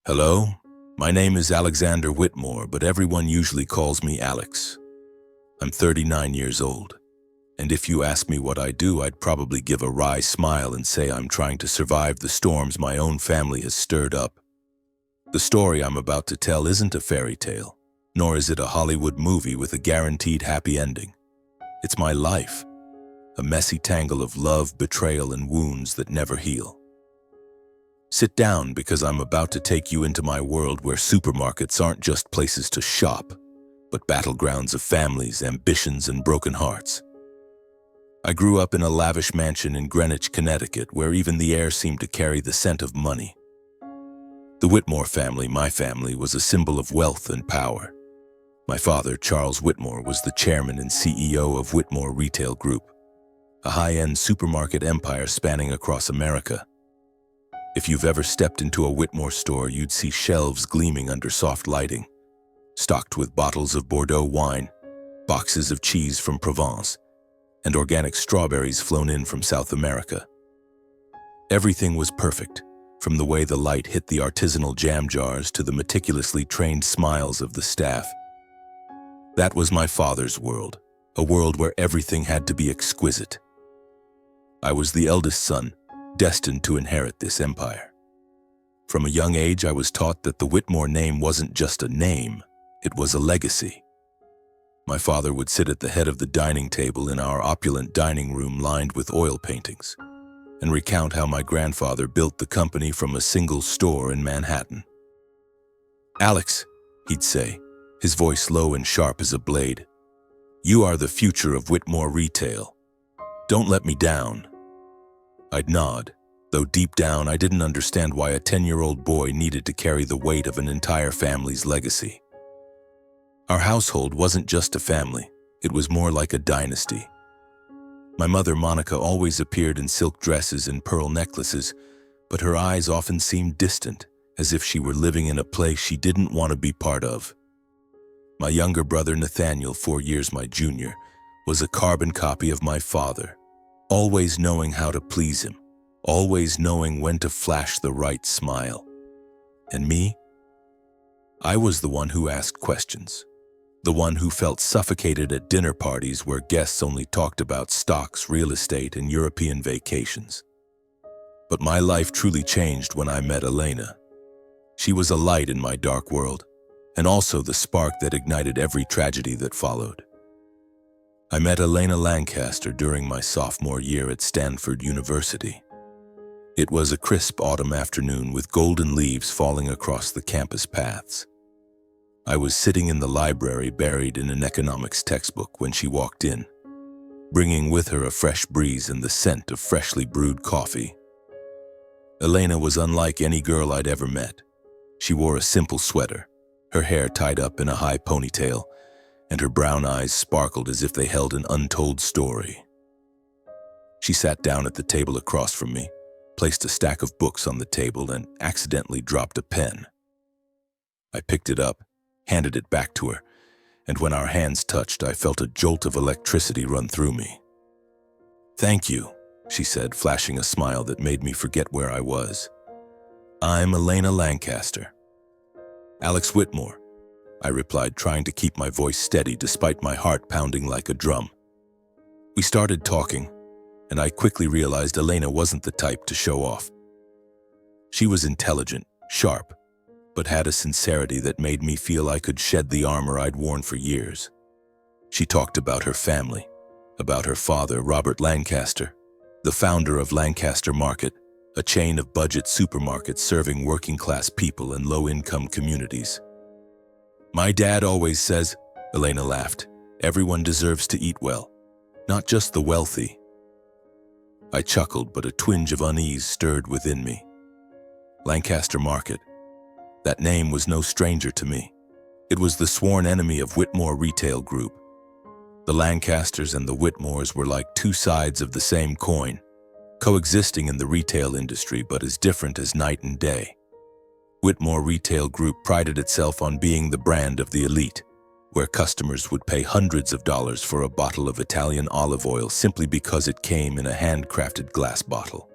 Hello, my name is Alexander Whitmore, but everyone usually calls me Alex. I'm 39 years old, and if you ask me what I do, I'd probably give a wry smile and say I'm trying to survive the storms my own family has stirred up. The story I'm about to tell isn't a fairy tale, nor is it a Hollywood movie with a guaranteed happy ending. It's my life, a messy tangle of love, betrayal, and wounds that never heal. Sit down because I'm about to take you into my world where supermarkets aren't just places to shop, but battlegrounds of families, ambitions, and broken hearts. I grew up in a lavish mansion in Greenwich, Connecticut, where even the air seemed to carry the scent of money. The Whitmore family, my family, was a symbol of wealth and power. My father, Charles Whitmore, was the chairman and CEO of Whitmore Retail Group, a high-end supermarket empire spanning across America. If you've ever stepped into a Whitmore store, you'd see shelves gleaming under soft lighting, stocked with bottles of Bordeaux wine, boxes of cheese from Provence, and organic strawberries flown in from South America. Everything was perfect, from the way the light hit the artisanal jam jars to the meticulously trained smiles of the staff. That was my father's world, a world where everything had to be exquisite. I was the eldest son, destined to inherit this empire. From a young age, I was taught that the Whitmore name wasn't just a name, it was a legacy. My father would sit at the head of the dining table in our opulent dining room lined with oil paintings, and recount how my grandfather built the company from a single store in Manhattan. "Alex," he'd say, his voice low and sharp as a blade, "you are the future of Whitmore retail. Don't let me down." I'd nod, though deep down I didn't understand why a 10-year-old boy needed to carry the weight of an entire family's legacy. Our household wasn't just a family, it was more like a dynasty. My mother, Monica, always appeared in silk dresses and pearl necklaces, but her eyes often seemed distant, as if she were living in a place she didn't want to be part of. My younger brother, Nathaniel, 4 years my junior, was a carbon copy of my father, always knowing how to please him, always knowing when to flash the right smile. And me? I was the one who asked questions, the one who felt suffocated at dinner parties where guests only talked about stocks, real estate, and European vacations. But my life truly changed when I met Elena. She was a light in my dark world, and also the spark that ignited every tragedy that followed. I met Elena Lancaster during my sophomore year at Stanford University. It was a crisp autumn afternoon with golden leaves falling across the campus paths. I was sitting in the library buried in an economics textbook when she walked in, bringing with her a fresh breeze and the scent of freshly brewed coffee. Elena was unlike any girl I'd ever met. She wore a simple sweater, her hair tied up in a high ponytail, and her brown eyes sparkled as if they held an untold story. She sat down at the table across from me, placed a stack of books on the table, and accidentally dropped a pen. I picked it up, handed it back to her, and when our hands touched, I felt a jolt of electricity run through me. "Thank you," she said, flashing a smile that made me forget where I was. "I'm Elena Lancaster." "Alex Whitmore," I replied, trying to keep my voice steady despite my heart pounding like a drum. We started talking, and I quickly realized Elena wasn't the type to show off. She was intelligent, sharp, but had a sincerity that made me feel I could shed the armor I'd worn for years. She talked about her family, about her father, Robert Lancaster, the founder of Lancaster Market, a chain of budget supermarkets serving working-class people and low-income communities. "My dad always says," Elena laughed, "everyone deserves to eat well, not just the wealthy." I chuckled, but a twinge of unease stirred within me. Lancaster Market. That name was no stranger to me. It was the sworn enemy of Whitmore Retail Group. The Lancasters and the Whitmores were like two sides of the same coin, coexisting in the retail industry but as different as night and day. Whitmore Retail Group prided itself on being the brand of the elite, where customers would pay hundreds of dollars for a bottle of Italian olive oil simply because it came in a handcrafted glass bottle.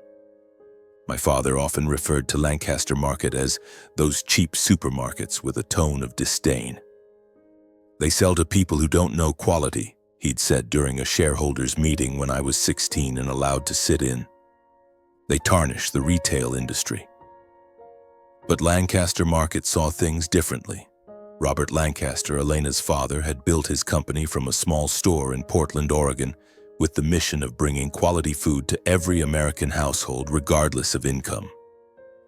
My father often referred to Lancaster Market as those cheap supermarkets with a tone of disdain. "They sell to people who don't know quality," he'd said during a shareholders' meeting when I was 16 and allowed to sit in. "They tarnish the retail industry." But Lancaster Market saw things differently. Robert Lancaster, Elena's father, had built his company from a small store in Portland, Oregon, with the mission of bringing quality food to every American household regardless of income.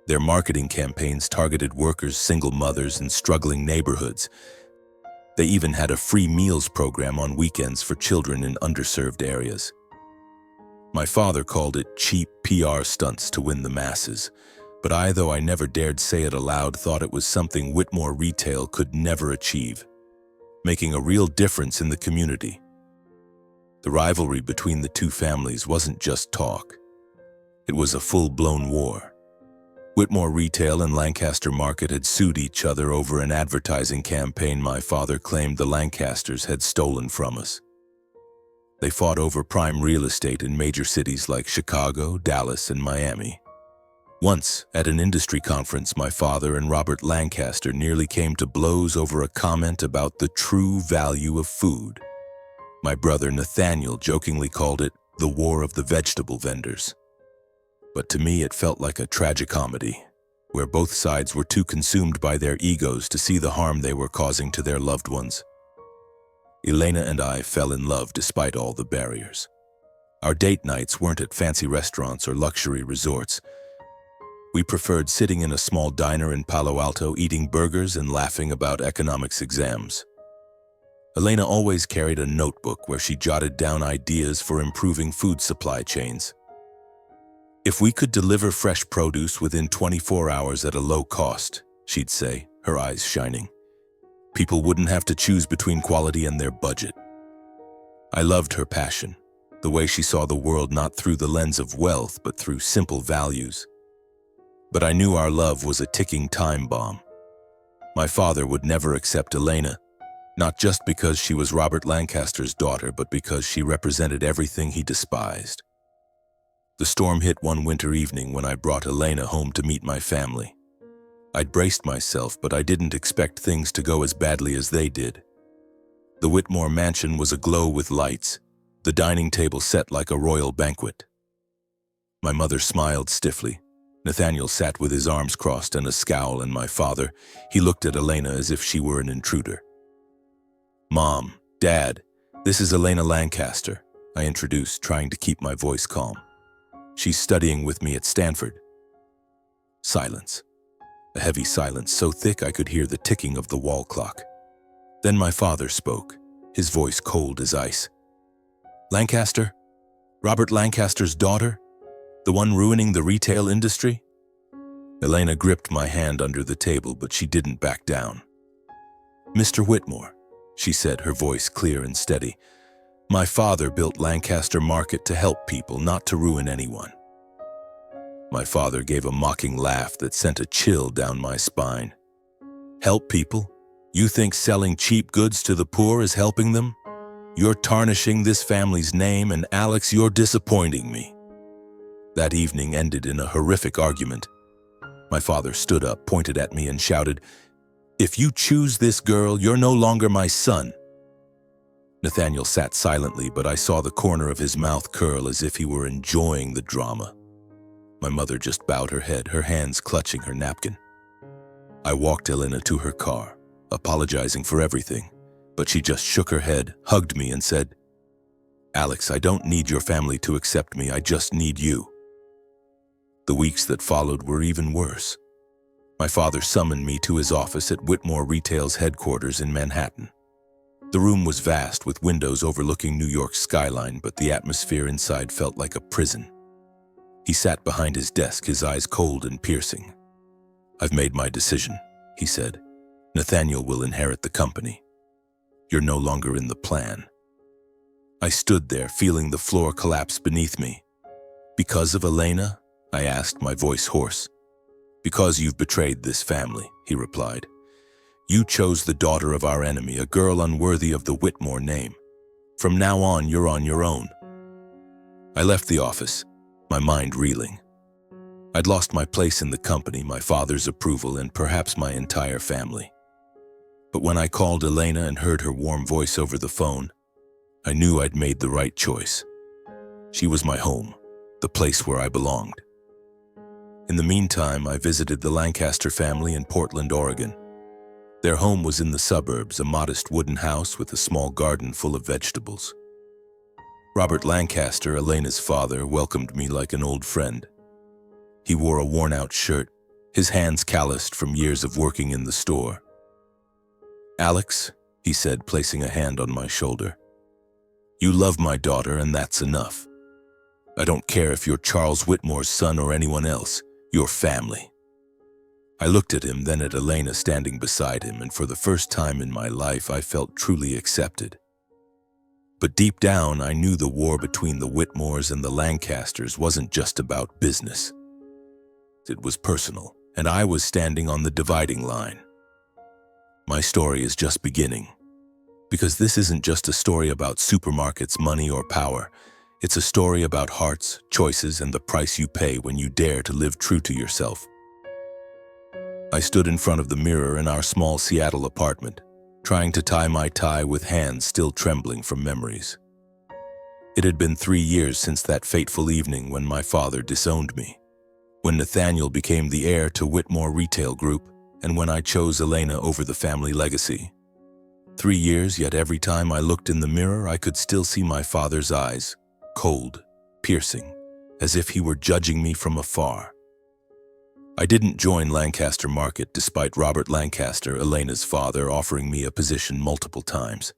Their marketing campaigns targeted workers, single mothers, and struggling neighborhoods. They even had a free meals program on weekends for children in underserved areas. My father called it cheap PR stunts to win the masses, but though I never dared say it aloud, thought it was something Whitmore retail could never achieve, making a real difference in the community. The rivalry between the two families wasn't just talk. It was a full-blown war. Whitmore Retail and Lancaster Market had sued each other over an advertising campaign my father claimed the Lancasters had stolen from us. They fought over prime real estate in major cities like Chicago, Dallas, and Miami. Once, at an industry conference, my father and Robert Lancaster nearly came to blows over a comment about the true value of food. My brother Nathaniel jokingly called it the war of the vegetable vendors. But to me, it felt like a tragicomedy, where both sides were too consumed by their egos to see the harm they were causing to their loved ones. Elena and I fell in love despite all the barriers. Our date nights weren't at fancy restaurants or luxury resorts. We preferred sitting in a small diner in Palo Alto, eating burgers and laughing about economics exams. Elena always carried a notebook where she jotted down ideas for improving food supply chains. "If we could deliver fresh produce within 24 hours at a low cost," she'd say, her eyes shining, "people wouldn't have to choose between quality and their budget." I loved her passion, the way she saw the world not through the lens of wealth but through simple values. But I knew our love was a ticking time bomb. My father would never accept Elena, not just because she was Robert Lancaster's daughter, but because she represented everything he despised. The storm hit one winter evening when I brought Elena home to meet my family. I'd braced myself, but I didn't expect things to go as badly as they did. The Whitmore mansion was aglow with lights, the dining table set like a royal banquet. My mother smiled stiffly. Nathaniel sat with his arms crossed and a scowl, and my father, he looked at Elena as if she were an intruder. "Mom, Dad, this is Elena Lancaster," I introduced, trying to keep my voice calm. "She's studying with me at Stanford." Silence. A heavy silence so thick I could hear the ticking of the wall clock. Then my father spoke, his voice cold as ice. "Lancaster? Robert Lancaster's daughter? The one ruining the retail industry?" Elena gripped my hand under the table, but she didn't back down. "Mr. Whitmore," she said, her voice clear and steady, "my father built Lancaster Market to help people, not to ruin anyone." My father gave a mocking laugh that sent a chill down my spine. "Help people? You think selling cheap goods to the poor is helping them? You're tarnishing this family's name, and Alex, you're disappointing me." That evening ended in a horrific argument. My father stood up, pointed at me, and shouted, "If you choose this girl, you're no longer my son." Nathaniel sat silently, but I saw the corner of his mouth curl as if he were enjoying the drama. My mother just bowed her head, her hands clutching her napkin. I walked Elena to her car, apologizing for everything, but she just shook her head, hugged me, and said, "Alex, I don't need your family to accept me, I just need you." The weeks that followed were even worse. My father summoned me to his office at Whitmore Retail's headquarters in Manhattan. The room was vast, with windows overlooking New York's skyline, but the atmosphere inside felt like a prison. He sat behind his desk, his eyes cold and piercing. "I've made my decision," he said. "Nathaniel will inherit the company. You're no longer in the plan." I stood there, feeling the floor collapse beneath me. "Because of Elena?" I asked, my voice hoarse. "Because you've betrayed this family," he replied. "You chose the daughter of our enemy, a girl unworthy of the Whitmore name. From now on, you're on your own." I left the office, my mind reeling. I'd lost my place in the company, my father's approval, and perhaps my entire family. But when I called Elena and heard her warm voice over the phone, I knew I'd made the right choice. She was my home, the place where I belonged. In the meantime, I visited the Lancaster family in Portland, Oregon. Their home was in the suburbs, a modest wooden house with a small garden full of vegetables. Robert Lancaster, Elena's father, welcomed me like an old friend. He wore a worn-out shirt, his hands calloused from years of working in the store. "Alex," he said, placing a hand on my shoulder, "you love my daughter, and that's enough. I don't care if you're Charles Whitmore's son or anyone else. You're family." I looked at him, then at Elena standing beside him, and for the first time in my life, I felt truly accepted. But deep down, I knew the war between the Whitmores and the Lancasters wasn't just about business. It was personal, and I was standing on the dividing line. My story is just beginning, because this isn't just a story about supermarkets, money, or power. It's a story about hearts, choices, and the price you pay when you dare to live true to yourself. I stood in front of the mirror in our small Seattle apartment, trying to tie my tie with hands still trembling from memories. It had been 3 years since that fateful evening when my father disowned me, when Nathaniel became the heir to Whitmore Retail Group, and when I chose Elena over the family legacy. 3 years, yet every time I looked in the mirror, I could still see my father's eyes, cold, piercing, as if he were judging me from afar. I didn't join Lancaster Market despite Robert Lancaster, Elena's father, offering me a position multiple times.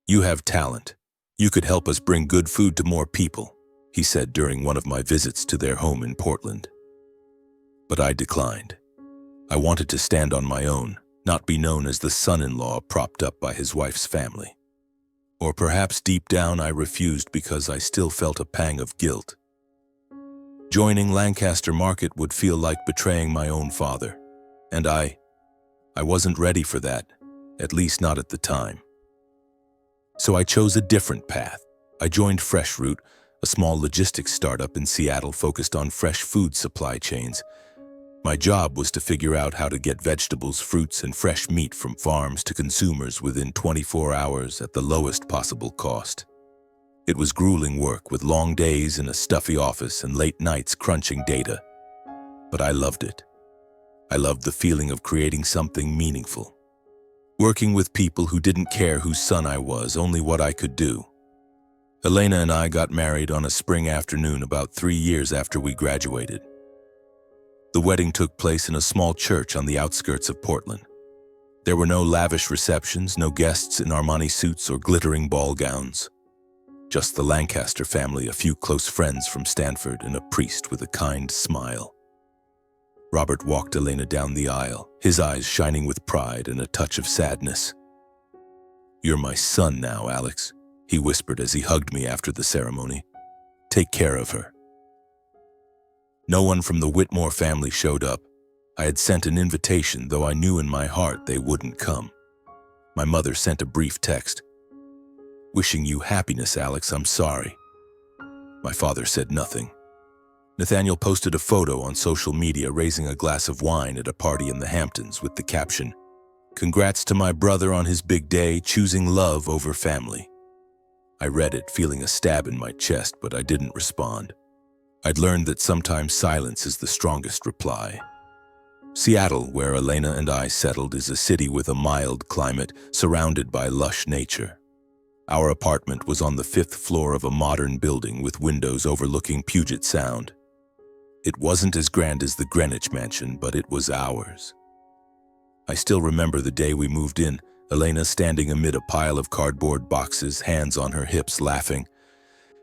"You have talent. You could help us bring good food to more people," he said during one of my visits to their home in Portland. But I declined. I wanted to stand on my own, not be known as the son-in-law propped up by his wife's family. Or perhaps deep down I refused because I still felt a pang of guilt. Joining Lancaster Market would feel like betraying my own father, and I wasn't ready for that, at least not at the time. So I chose a different path. I joined Fresh Route, a small logistics startup in Seattle focused on fresh food supply chains. My job was to figure out how to get vegetables, fruits, and fresh meat from farms to consumers within 24 hours at the lowest possible cost. It was grueling work with long days in a stuffy office and late nights crunching data. But I loved it. I loved the feeling of creating something meaningful. Working with people who didn't care whose son I was, only what I could do. Elena and I got married on a spring afternoon about 3 years after we graduated. The wedding took place in a small church on the outskirts of Portland. There were no lavish receptions, no guests in Armani suits or glittering ball gowns. Just the Lancaster family, a few close friends from Stanford, and a priest with a kind smile. Robert walked Elena down the aisle, his eyes shining with pride and a touch of sadness. "You're my son now, Alex," he whispered as he hugged me after the ceremony. "Take care of her." No one from the Whitmore family showed up. I had sent an invitation, though I knew in my heart they wouldn't come. My mother sent a brief text. "Wishing you happiness, Alex, I'm sorry." My father said nothing. Nathaniel posted a photo on social media raising a glass of wine at a party in the Hamptons with the caption, "Congrats to my brother on his big day, choosing love over family." I read it, feeling a stab in my chest, but I didn't respond. I'd learned that sometimes silence is the strongest reply. Seattle, where Elena and I settled, is a city with a mild climate surrounded by lush nature. Our apartment was on the 5th floor of a modern building with windows overlooking Puget Sound. It wasn't as grand as the Greenwich Mansion, but it was ours. I still remember the day we moved in, Elena standing amid a pile of cardboard boxes, hands on her hips, laughing.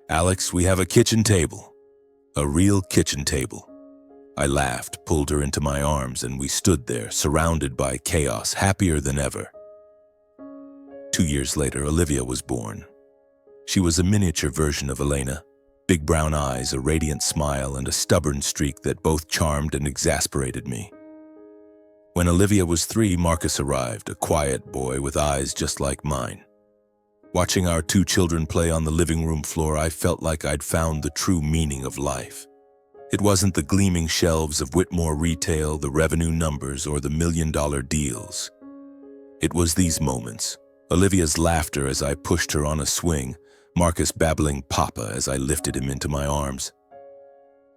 "Alex, we have a kitchen table. A real kitchen table." I laughed, pulled her into my arms, and we stood there, surrounded by chaos, happier than ever. 2 years later, Olivia was born. She was a miniature version of Elena, big brown eyes, a radiant smile, and a stubborn streak that both charmed and exasperated me. When Olivia was 3, Marcus arrived, a quiet boy with eyes just like mine. Watching our 2 children play on the living room floor, I felt like I'd found the true meaning of life. It wasn't the gleaming shelves of Whitmore retail, the revenue numbers, or the million-dollar deals. It was these moments. Olivia's laughter as I pushed her on a swing, Marcus babbling "Papa" as I lifted him into my arms.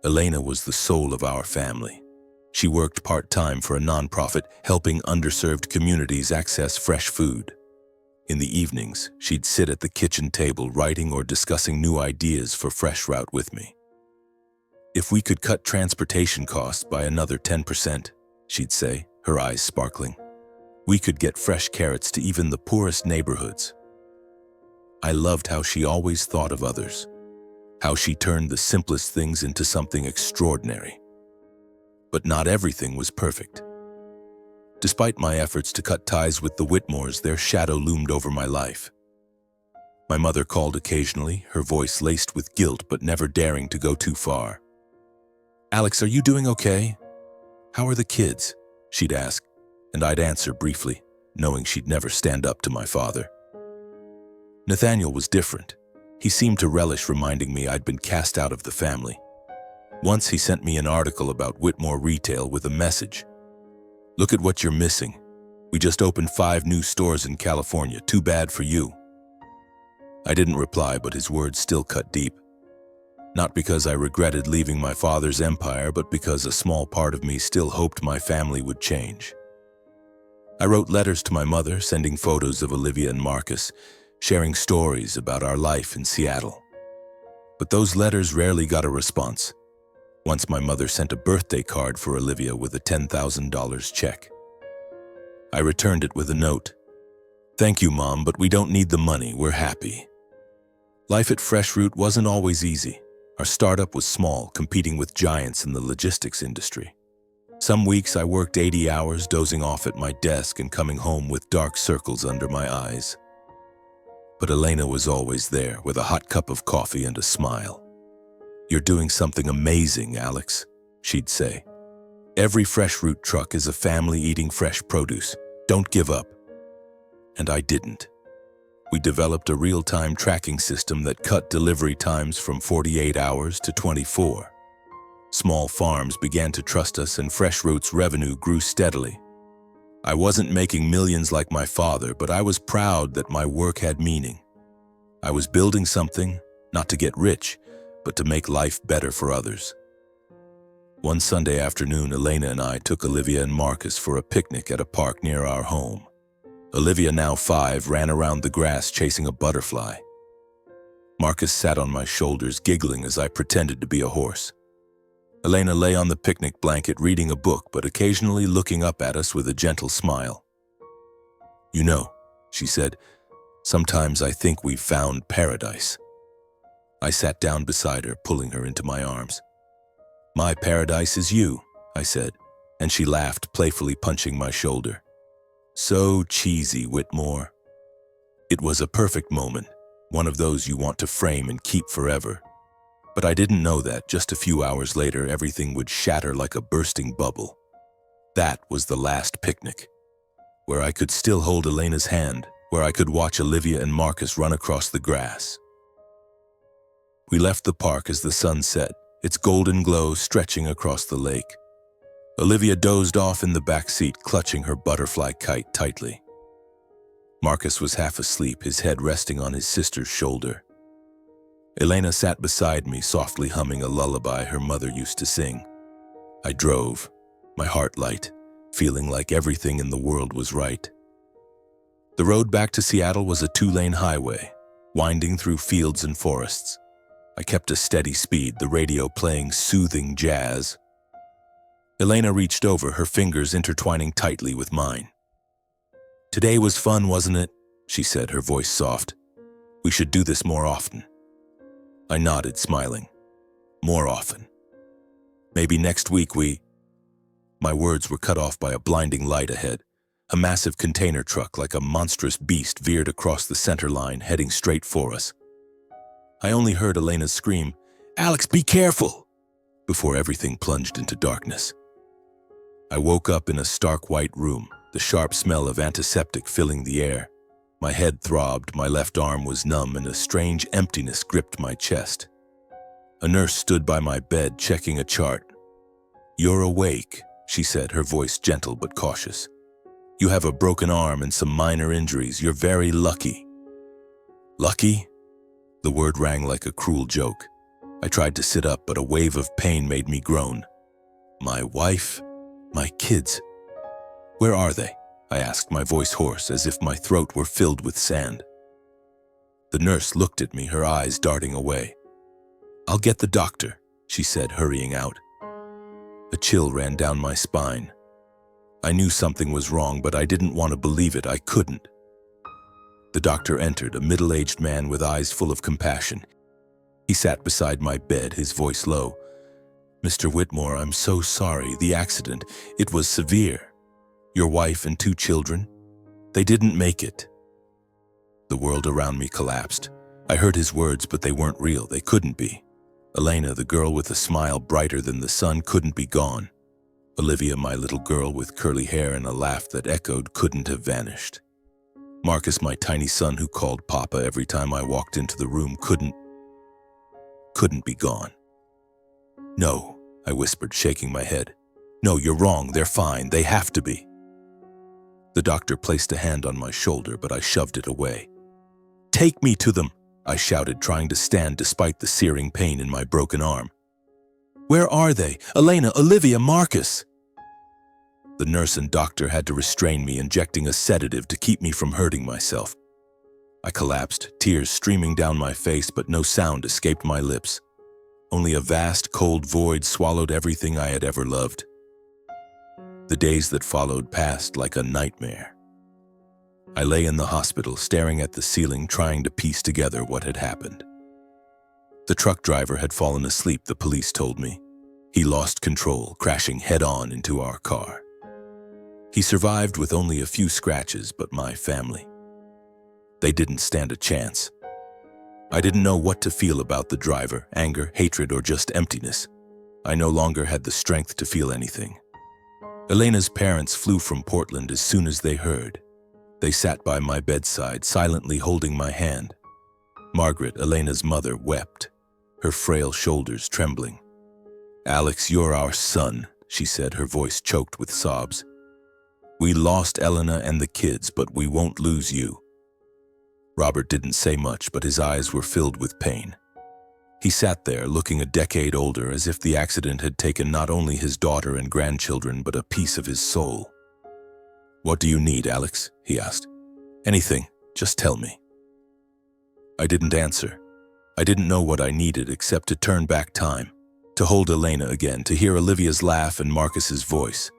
Elena was the soul of our family. She worked part-time for a nonprofit helping underserved communities access fresh food. In the evenings, she'd sit at the kitchen table writing or discussing new ideas for Fresh Route with me. "If we could cut transportation costs by another 10%, she'd say, her eyes sparkling, "we could get fresh carrots to even the poorest neighborhoods." I loved how she always thought of others, how she turned the simplest things into something extraordinary. But not everything was perfect. Despite my efforts to cut ties with the Whitmores, their shadow loomed over my life. My mother called occasionally, her voice laced with guilt but never daring to go too far. "Alex, are you doing okay? How are the kids?" she'd ask, and I'd answer briefly, knowing she'd never stand up to my father. Nathaniel was different. He seemed to relish reminding me I'd been cast out of the family. Once he sent me an article about Whitmore retail with a message. "Look at what you're missing. We just opened 5 new stores in California. Too bad for you." I didn't reply, but his words still cut deep. Not because I regretted leaving my father's empire, but because a small part of me still hoped my family would change. I wrote letters to my mother, sending photos of Olivia and Marcus, sharing stories about our life in Seattle. But those letters rarely got a response. Once my mother sent a birthday card for Olivia with a $10,000 check. I returned it with a note. "Thank you, Mom, but we don't need the money. We're happy." Life at Fresh Route wasn't always easy. Our startup was small, competing with giants in the logistics industry. Some weeks I worked 80 hours, dozing off at my desk and coming home with dark circles under my eyes. But Elena was always there, with a hot cup of coffee and a smile. "You're doing something amazing, Alex," she'd say. "Every Fresh Route truck is a family eating fresh produce. Don't give up." And I didn't. We developed a real-time tracking system that cut delivery times from 48 hours to 24. Small farms began to trust us, and Fresh Route's revenue grew steadily. I wasn't making millions like my father, but I was proud that my work had meaning. I was building something, not to get rich, but to make life better for others. One Sunday afternoon, Elena and I took Olivia and Marcus for a picnic at a park near our home. Olivia, now 5, ran around the grass chasing a butterfly. Marcus sat on my shoulders, giggling as I pretended to be a horse. Elena lay on the picnic blanket reading a book, but occasionally looking up at us with a gentle smile. "You know," she said, "sometimes I think we've found paradise." I sat down beside her, pulling her into my arms. "My paradise is you," I said, and she laughed, playfully punching my shoulder. "So cheesy, Whitmore." It was a perfect moment, one of those you want to frame and keep forever. But I didn't know that just a few hours later everything would shatter like a bursting bubble. That was the last picnic, where I could still hold Elena's hand, where I could watch Olivia and Marcus run across the grass. We left the park as the sun set, its golden glow stretching across the lake. Olivia dozed off in the back seat, clutching her butterfly kite tightly. Marcus was half asleep, his head resting on his sister's shoulder. Elena sat beside me, softly humming a lullaby her mother used to sing. I drove, my heart light, feeling like everything in the world was right. The road back to Seattle was a 2-lane highway, winding through fields and forests. I kept a steady speed, the radio playing soothing jazz. Elena reached over, her fingers intertwining tightly with mine. "Today was fun, wasn't it?" she said, her voice soft. "We should do this more often." I nodded, smiling. "More often. Maybe next week we—" My words were cut off by a blinding light ahead. A massive container truck, like a monstrous beast, veered across the center line, heading straight for us. I only heard Elena's scream, "Alex, be careful!" before everything plunged into darkness. I woke up in a stark white room, the sharp smell of antiseptic filling the air. My head throbbed, my left arm was numb, and a strange emptiness gripped my chest. A nurse stood by my bed checking a chart. "You're awake," she said, her voice gentle but cautious. "You have a broken arm and some minor injuries. You're very lucky." Lucky? The word rang like a cruel joke. I tried to sit up, but a wave of pain made me groan. My wife? My kids? Where are they? I asked, my voice hoarse, as if my throat were filled with sand. The nurse looked at me, her eyes darting away. "I'll get the doctor," she said, hurrying out. A chill ran down my spine. I knew something was wrong, but I didn't want to believe it. I couldn't. The doctor entered, a middle-aged man with eyes full of compassion. He sat beside my bed, his voice low. "Mr. Whitmore, I'm so sorry. The accident, it was severe. Your wife and 2 children, they didn't make it." The world around me collapsed. I heard his words, but they weren't real. They couldn't be. Elena, the girl with a smile brighter than the sun, couldn't be gone. Olivia, my little girl with curly hair and a laugh that echoed, couldn't have vanished. Marcus, my tiny son who called Papa every time I walked into the room, couldn't be gone. "No," I whispered, shaking my head. "No, you're wrong. They're fine. They have to be." The doctor placed a hand on my shoulder, but I shoved it away. "Take me to them," I shouted, trying to stand despite the searing pain in my broken arm. "Where are they? Elena, Olivia, Marcus?" The nurse and doctor had to restrain me, injecting a sedative to keep me from hurting myself. I collapsed, tears streaming down my face, but no sound escaped my lips. Only a vast, cold void swallowed everything I had ever loved. The days that followed passed like a nightmare. I lay in the hospital, staring at the ceiling, trying to piece together what had happened. The truck driver had fallen asleep, the police told me. He lost control, crashing head-on into our car. He survived with only a few scratches, but my family, they didn't stand a chance. I didn't know what to feel about the driver, anger, hatred, or just emptiness. I no longer had the strength to feel anything. Elena's parents flew from Portland as soon as they heard. They sat by my bedside, silently holding my hand. Margaret, Elena's mother, wept, her frail shoulders trembling. "Alex, you're our son," she said, her voice choked with sobs. "We lost Elena and the kids, but we won't lose you." Robert didn't say much, but his eyes were filled with pain. He sat there, looking a decade older, as if the accident had taken not only his daughter and grandchildren, but a piece of his soul. "What do you need, Alex?" he asked. "Anything, just tell me." I didn't answer. I didn't know what I needed except to turn back time, to hold Elena again, to hear Olivia's laugh and Marcus's voice.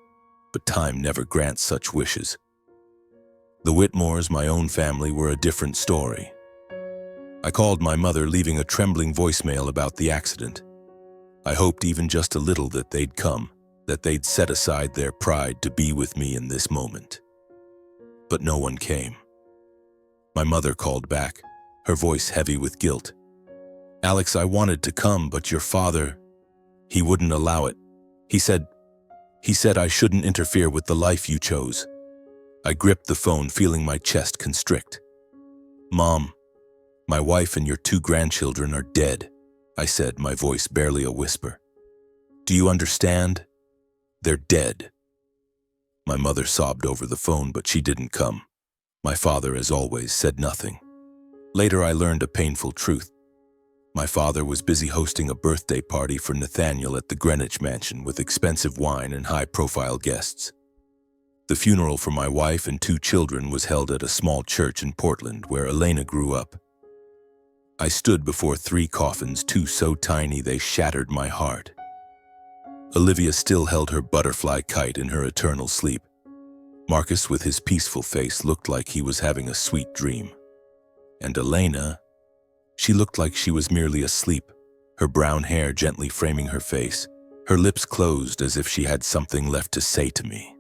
But time never grants such wishes. The Whitmores, my own family, were a different story. I called my mother, leaving a trembling voicemail about the accident. I hoped even just a little that they'd come, that they'd set aside their pride to be with me in this moment. But no one came. My mother called back, her voice heavy with guilt. "Alex, I wanted to come, but your father, he wouldn't allow it. He said I shouldn't interfere with the life you chose." I gripped the phone, feeling my chest constrict. "Mom, my wife and your 2 grandchildren are dead," I said, my voice barely a whisper. "Do you understand? They're dead." My mother sobbed over the phone, but she didn't come. My father, as always, said nothing. Later, I learned a painful truth. My father was busy hosting a birthday party for Nathaniel at the Greenwich mansion with expensive wine and high-profile guests. The funeral for my wife and 2 children was held at a small church in Portland where Elena grew up. I stood before 3 coffins, 2 so tiny they shattered my heart. Olivia still held her butterfly kite in her eternal sleep. Marcus, with his peaceful face, looked like he was having a sweet dream. And Elena, she looked like she was merely asleep, her brown hair gently framing her face, her lips closed as if she had something left to say to me.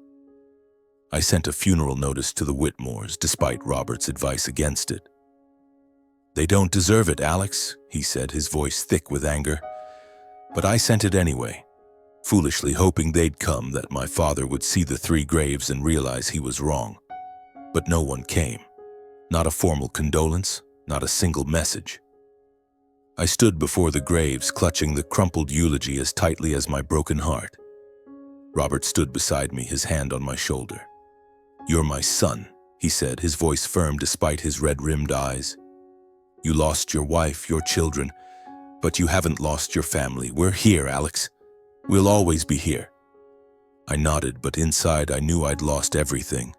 I sent a funeral notice to the Whitmores, despite Robert's advice against it. "They don't deserve it, Alex," he said, his voice thick with anger. But I sent it anyway, foolishly hoping they'd come, that my father would see the 3 graves and realize he was wrong. But no one came. Not a formal condolence, not a single message. I stood before the graves, clutching the crumpled eulogy as tightly as my broken heart. Robert stood beside me, his hand on my shoulder. "You're my son," he said, his voice firm despite his red-rimmed eyes. "You lost your wife, your children, but you haven't lost your family. We're here, Alex. We'll always be here." I nodded, but inside I knew I'd lost everything.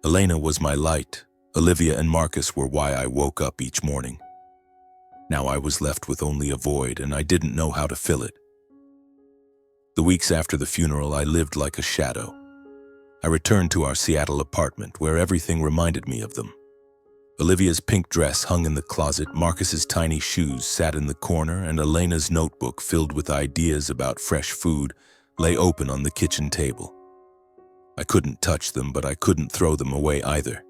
Elena was my light. Olivia and Marcus were why I woke up each morning. Now I was left with only a void, and I didn't know how to fill it. The weeks after the funeral, I lived like a shadow. I returned to our Seattle apartment, where everything reminded me of them. Olivia's pink dress hung in the closet, Marcus's tiny shoes sat in the corner, and Elena's notebook, filled with ideas about fresh food, lay open on the kitchen table. I couldn't touch them, but I couldn't throw them away either.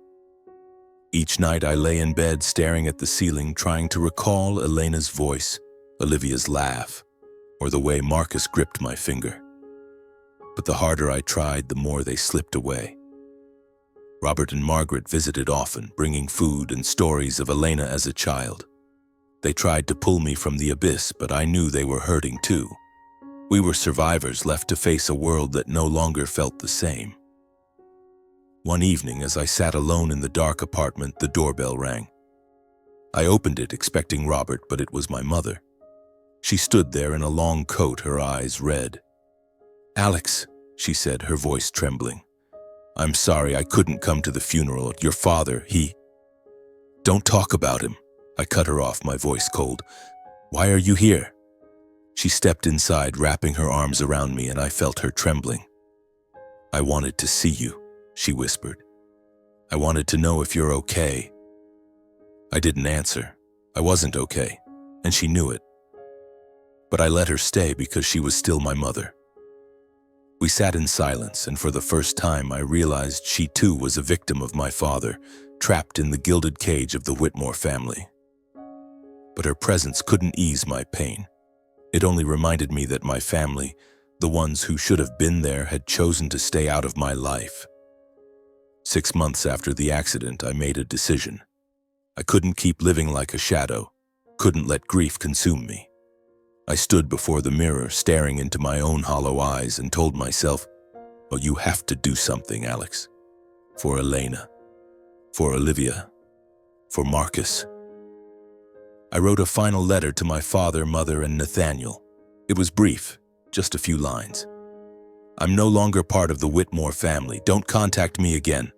Each night I lay in bed staring at the ceiling, trying to recall Elena's voice, Olivia's laugh, or the way Marcus gripped my finger. But the harder I tried, the more they slipped away. Robert and Margaret visited often, bringing food and stories of Elena as a child. They tried to pull me from the abyss, but I knew they were hurting too. We were survivors left to face a world that no longer felt the same. One evening, as I sat alone in the dark apartment, the doorbell rang. I opened it, expecting Robert, but it was my mother. She stood there in a long coat, her eyes red. "Alex," she said, her voice trembling. "I'm sorry I couldn't come to the funeral. Your father, he—" "Don't talk about him." I cut her off, my voice cold. "Why are you here?" She stepped inside, wrapping her arms around me, and I felt her trembling. "I wanted to see you," she whispered. "I wanted to know if you're okay." I didn't answer. I wasn't okay, and she knew it. But I let her stay because she was still my mother. We sat in silence, and for the first time I realized she too was a victim of my father, trapped in the gilded cage of the Whitmore family. But her presence couldn't ease my pain. It only reminded me that my family, the ones who should have been there, had chosen to stay out of my life. 6 months after the accident, I made a decision. I couldn't keep living like a shadow, couldn't let grief consume me. I stood before the mirror, staring into my own hollow eyes, and told myself, "Oh, you have to do something, Alex. For Elena, for Olivia, for Marcus." I wrote a final letter to my father, mother, and Nathaniel. It was brief, just a few lines. "I'm no longer part of the Whitmore family. Don't contact me again."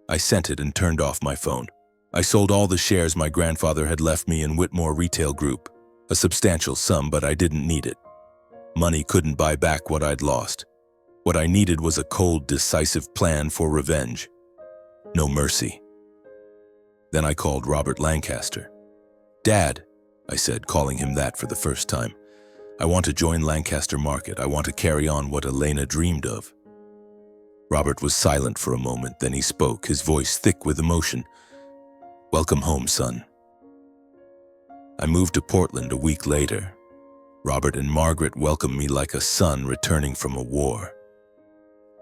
I sent it and turned off my phone. I sold all the shares my grandfather had left me in Whitmore Retail Group. A substantial sum, but I didn't need it. Money couldn't buy back what I'd lost. What I needed was a cold, decisive plan for revenge. No mercy. Then I called Robert Lancaster. "Dad," I said, calling him that for the first time, "I want to join Lancaster Market. I want to carry on what Elena dreamed of." Robert was silent for a moment, then he spoke, his voice thick with emotion. "Welcome home, son." I moved to Portland a week later. Robert and Margaret welcomed me like a son returning from a war.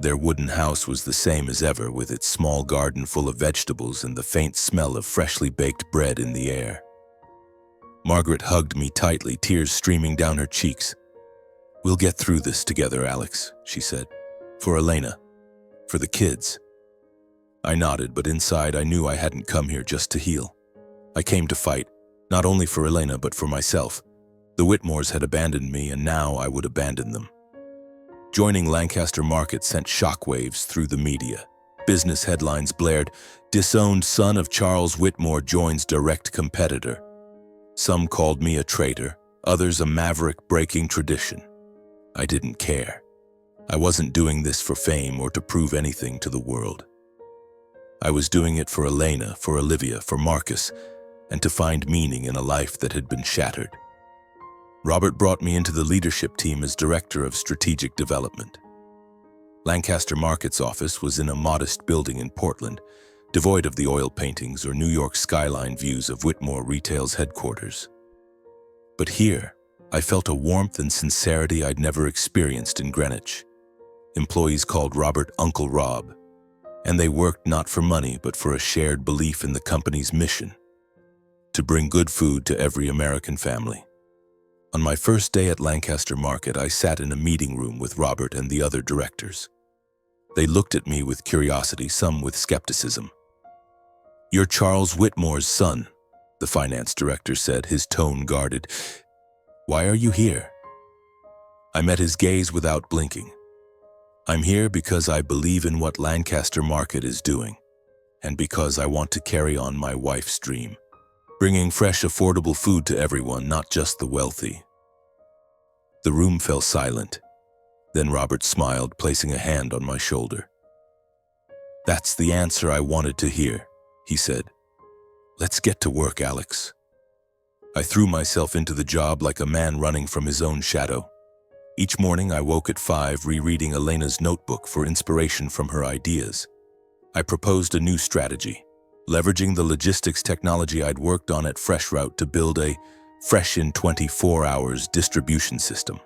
Their wooden house was the same as ever, with its small garden full of vegetables and the faint smell of freshly baked bread in the air. Margaret hugged me tightly, tears streaming down her cheeks. "We'll get through this together, Alex," she said. "For Elena, for the kids." I nodded, but inside I knew I hadn't come here just to heal. I came to fight. Not only for Elena, but for myself. The Whitmores had abandoned me, and now I would abandon them. Joining Lancaster Market sent shockwaves through the media. Business headlines blared, "Disowned son of Charles Whitmore joins direct competitor." Some called me a traitor, others a maverick breaking tradition. I didn't care. I wasn't doing this for fame or to prove anything to the world. I was doing it for Elena, for Olivia, for Marcus, and to find meaning in a life that had been shattered. Robert brought me into the leadership team as Director of Strategic Development. Lancaster Market's office was in a modest building in Portland, devoid of the oil paintings or New York skyline views of Whitmore Retail's headquarters. But here, I felt a warmth and sincerity I'd never experienced in Greenwich. Employees called Robert Uncle Rob, and they worked not for money but for a shared belief in the company's mission. to bring good food to every American family. On my first day at Lancaster Market, I sat in a meeting room with Robert and the other directors. They looked at me with curiosity, some with skepticism. "You're Charles Whitmore's son," the finance director said, his tone guarded. "Why are you here?" I met his gaze without blinking. "I'm here because I believe in what Lancaster Market is doing, and because I want to carry on my wife's dream, bringing fresh, affordable food to everyone, not just the wealthy." The room fell silent. Then Robert smiled, placing a hand on my shoulder. "That's the answer I wanted to hear," he said. "Let's get to work, Alex." I threw myself into the job like a man running from his own shadow. Each morning I woke at 5, rereading Elena's notebook for inspiration from her ideas. I proposed a new strategy, leveraging the logistics technology I'd worked on at Fresh Route to build a fresh in 24 hours distribution system.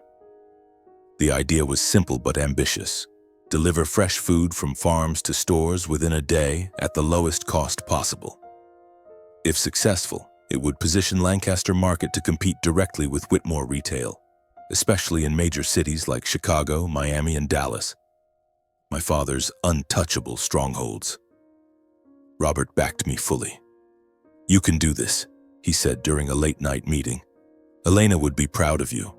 The idea was simple but ambitious. Deliver fresh food from farms to stores within a day at the lowest cost possible. If successful, it would position Lancaster Market to compete directly with Whitmore retail, especially in major cities like Chicago, Miami, and Dallas, my father's untouchable strongholds. Robert backed me fully. "You can do this," he said during a late-night meeting. "Elena would be proud of you."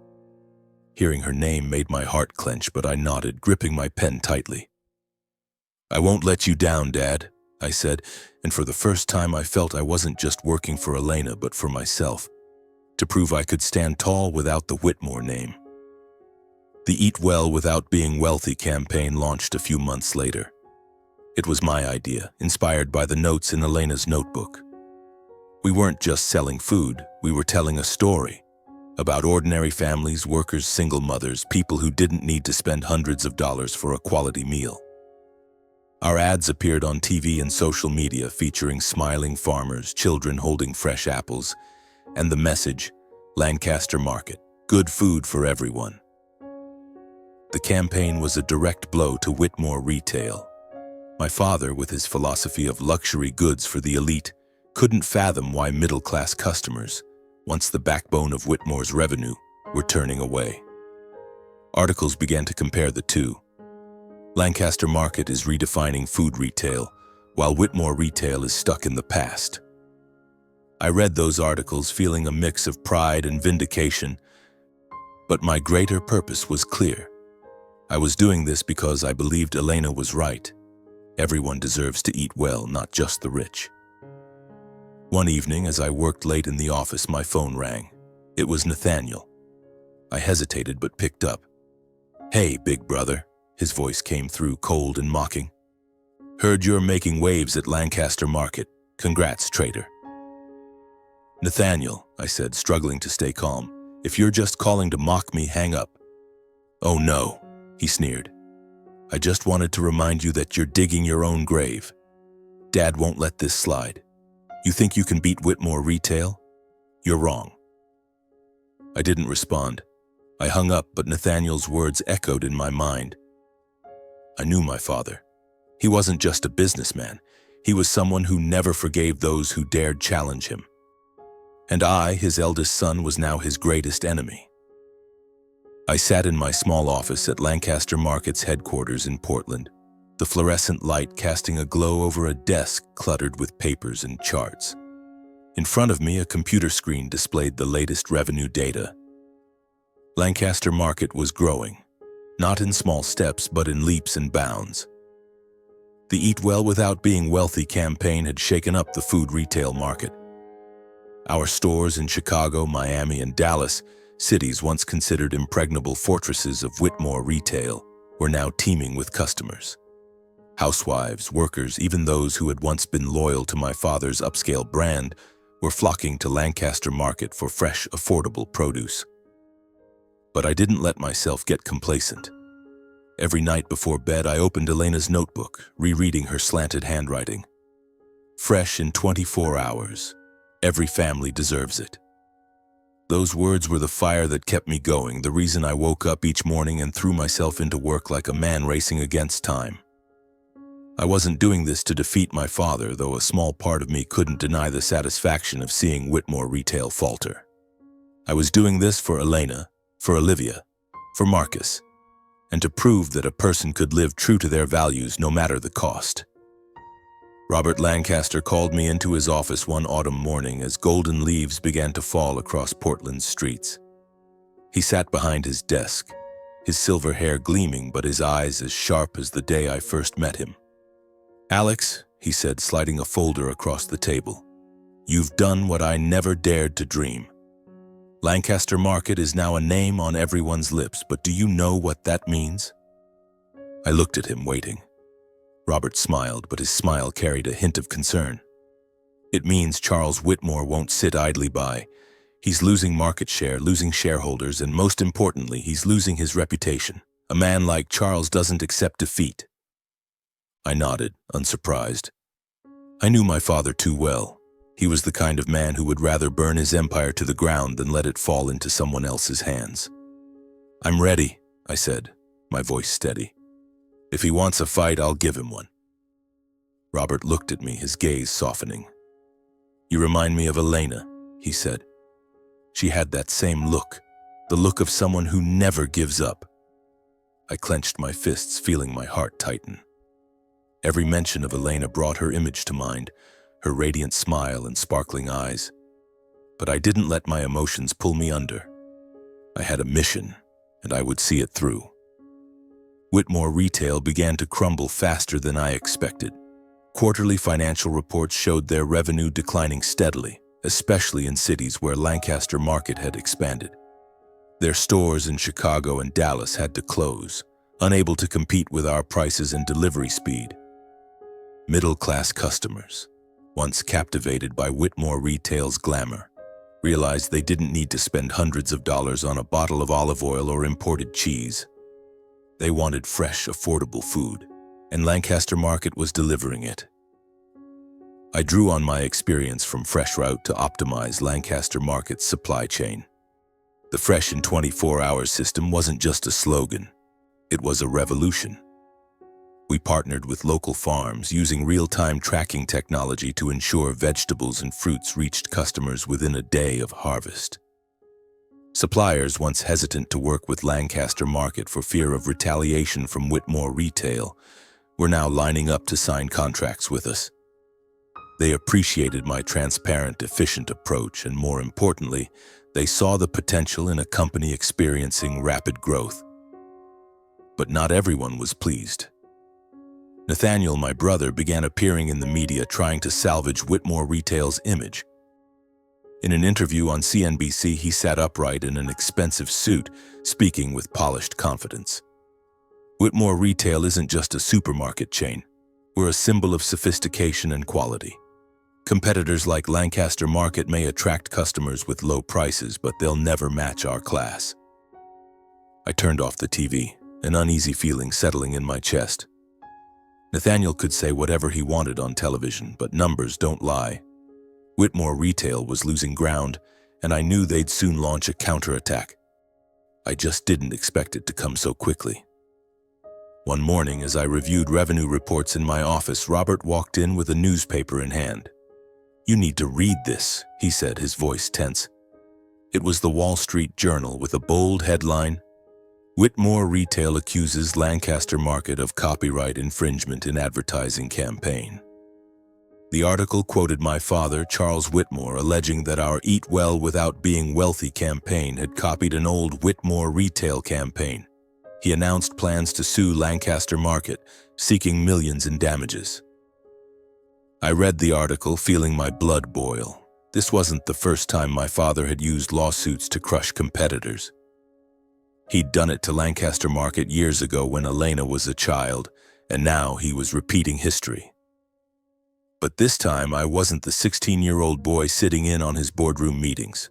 Hearing her name made my heart clench, but I nodded, gripping my pen tightly. "I won't let you down, Dad," I said, and for the first time I felt I wasn't just working for Elena, but for myself, to prove I could stand tall without the Whitmore name. The Eat Well Without Being Wealthy campaign launched a few months later. It was my idea, inspired by the notes in Elena's notebook. We weren't just selling food, we were telling a story about ordinary families, workers, single mothers, people who didn't need to spend hundreds of dollars for a quality meal. Our ads appeared on TV and social media, featuring smiling farmers, children holding fresh apples, and the message, "Lancaster Market, good food for everyone." The campaign was a direct blow to Whitmore retail. My father, with his philosophy of luxury goods for the elite, couldn't fathom why middle-class customers, once the backbone of Whitmore's revenue, were turning away. Articles began to compare the two. Lancaster Market is redefining food retail, while Whitmore retail is stuck in the past. I read those articles feeling a mix of pride and vindication, but my greater purpose was clear. I was doing this because I believed Elena was right. Everyone deserves to eat well, not just the rich. One evening, as I worked late in the office, my phone rang. It was Nathaniel. I hesitated but picked up. "Hey, big brother," his voice came through, cold and mocking. "Heard you're making waves at Lancaster Market. Congrats, trader." "Nathaniel," I said, struggling to stay calm, "if you're just calling to mock me, hang up." "Oh no," he sneered. "I just wanted to remind you that you're digging your own grave. Dad won't let this slide. You think you can beat Whitmore retail? You're wrong." I didn't respond. I hung up, but Nathaniel's words echoed in my mind. I knew my father. He wasn't just a businessman. He was someone who never forgave those who dared challenge him. And I, his eldest son, was now his greatest enemy. I sat in my small office at Lancaster Market's headquarters in Portland, the fluorescent light casting a glow over a desk cluttered with papers and charts. In front of me, a computer screen displayed the latest revenue data. Lancaster Market was growing, not in small steps, but in leaps and bounds. The Eat Well Without Being Wealthy campaign had shaken up the food retail market. Our stores in Chicago, Miami, and Dallas, cities once considered impregnable fortresses of Whitmore retail, were now teeming with customers. Housewives, workers, even those who had once been loyal to my father's upscale brand, were flocking to Lancaster Market for fresh, affordable produce. But I didn't let myself get complacent. Every night before bed, I opened Elena's notebook, rereading her slanted handwriting. "Fresh in 24 hours. Every family deserves it." Those words were the fire that kept me going, the reason I woke up each morning and threw myself into work like a man racing against time. I wasn't doing this to defeat my father, though a small part of me couldn't deny the satisfaction of seeing Whitmore Retail falter. I was doing this for Elena, for Olivia, for Marcus, and to prove that a person could live true to their values no matter the cost. Robert Lancaster called me into his office one autumn morning as golden leaves began to fall across Portland's streets. He sat behind his desk, his silver hair gleaming but his eyes as sharp as the day I first met him. "Alex," he said, sliding a folder across the table, "you've done what I never dared to dream. Lancaster Market is now a name on everyone's lips, but do you know what that means?" I looked at him, waiting. Robert smiled, but his smile carried a hint of concern. "It means Charles Whitmore won't sit idly by. He's losing market share, losing shareholders, and most importantly, he's losing his reputation. A man like Charles doesn't accept defeat." I nodded, unsurprised. I knew my father too well. He was the kind of man who would rather burn his empire to the ground than let it fall into someone else's hands. "I'm ready," I said, my voice steady. "If he wants a fight, I'll give him one." Robert looked at me, his gaze softening. "You remind me of Elena," he said. "She had that same look, the look of someone who never gives up." I clenched my fists, feeling my heart tighten. Every mention of Elena brought her image to mind, her radiant smile and sparkling eyes. But I didn't let my emotions pull me under. I had a mission, and I would see it through. Whitmore Retail began to crumble faster than I expected. Quarterly financial reports showed their revenue declining steadily, especially in cities where Lancaster Market had expanded. Their stores in Chicago and Dallas had to close, unable to compete with our prices and delivery speed. Middle-class customers, once captivated by Whitmore Retail's glamour, realized they didn't need to spend hundreds of dollars on a bottle of olive oil or imported cheese. They wanted fresh, affordable food, and Lancaster Market was delivering it. I drew on my experience from Fresh Route to optimize Lancaster Market's supply chain. The Fresh in 24 Hours system wasn't just a slogan, it was a revolution. We partnered with local farms using real-time tracking technology to ensure vegetables and fruits reached customers within a day of harvest. Suppliers, once hesitant to work with Lancaster Market for fear of retaliation from Whitmore Retail, were now lining up to sign contracts with us. They appreciated my transparent, efficient approach, and more importantly, they saw the potential in a company experiencing rapid growth. But not everyone was pleased. Nathaniel, my brother, began appearing in the media trying to salvage Whitmore Retail's image. In an interview on CNBC, he sat upright in an expensive suit, speaking with polished confidence. "Whitmore Retail isn't just a supermarket chain. We're a symbol of sophistication and quality. Competitors like Lancaster Market may attract customers with low prices, but they'll never match our class." I turned off the TV, an uneasy feeling settling in my chest. Nathaniel could say whatever he wanted on television, but numbers don't lie. Whitmore Retail was losing ground, and I knew they'd soon launch a counterattack. I just didn't expect it to come so quickly. One morning, as I reviewed revenue reports in my office, Robert walked in with a newspaper in hand. "You need to read this," he said, his voice tense. It was the Wall Street Journal with a bold headline, "Whitmore Retail accuses Lancaster Market of copyright infringement in advertising campaign." The article quoted my father, Charles Whitmore, alleging that our Eat Well Without Being Wealthy campaign had copied an old Whitmore Retail campaign. He announced plans to sue Lancaster Market, seeking millions in damages. I read the article, feeling my blood boil. This wasn't the first time my father had used lawsuits to crush competitors. He'd done it to Lancaster Market years ago when Elena was a child, and now he was repeating history. But this time, I wasn't the 16-year-old boy sitting in on his boardroom meetings.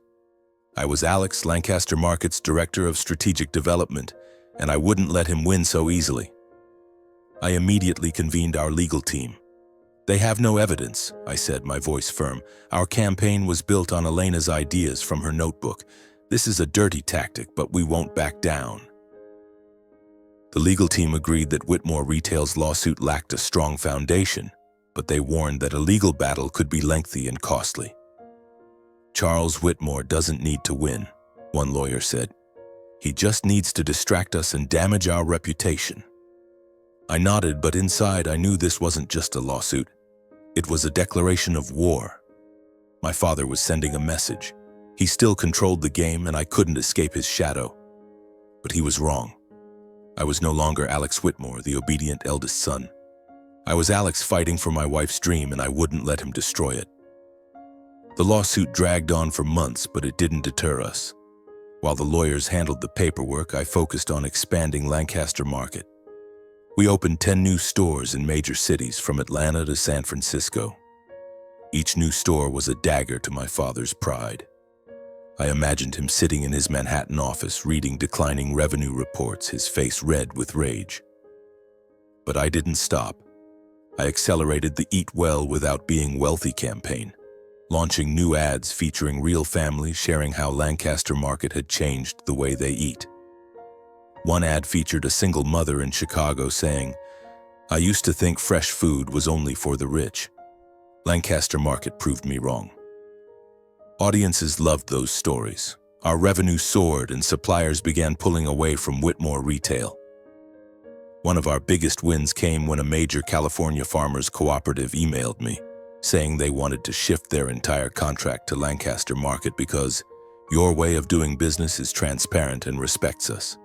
I was Alex, Lancaster Market's Director of Strategic Development, and I wouldn't let him win so easily. I immediately convened our legal team. "They have no evidence," I said, my voice firm. "Our campaign was built on Elena's ideas from her notebook. This is a dirty tactic, but we won't back down." The legal team agreed that Whitmore Retail's lawsuit lacked a strong foundation, but they warned that a legal battle could be lengthy and costly. "Charles Whitmore doesn't need to win," one lawyer said. "He just needs to distract us and damage our reputation." I nodded, but inside I knew this wasn't just a lawsuit. It was a declaration of war. My father was sending a message. He still controlled the game, and I couldn't escape his shadow. But he was wrong. I was no longer Alex Whitmore, the obedient eldest son. I was Alex fighting for my wife's dream, and I wouldn't let him destroy it. The lawsuit dragged on for months, but it didn't deter us. While the lawyers handled the paperwork, I focused on expanding Lancaster Market. We opened 10 new stores in major cities from Atlanta to San Francisco. Each new store was a dagger to my father's pride. I imagined him sitting in his Manhattan office reading declining revenue reports, his face red with rage. But I didn't stop. I accelerated the Eat Well Without Being Wealthy campaign, launching new ads featuring real families sharing how Lancaster Market had changed the way they eat. One ad featured a single mother in Chicago saying, "I used to think fresh food was only for the rich. Lancaster Market proved me wrong." Audiences loved those stories. Our revenue soared and suppliers began pulling away from Whitmore Retail. One of our biggest wins came when a major California farmers cooperative emailed me, saying they wanted to shift their entire contract to Lancaster Market because your way of doing business is transparent and respects us.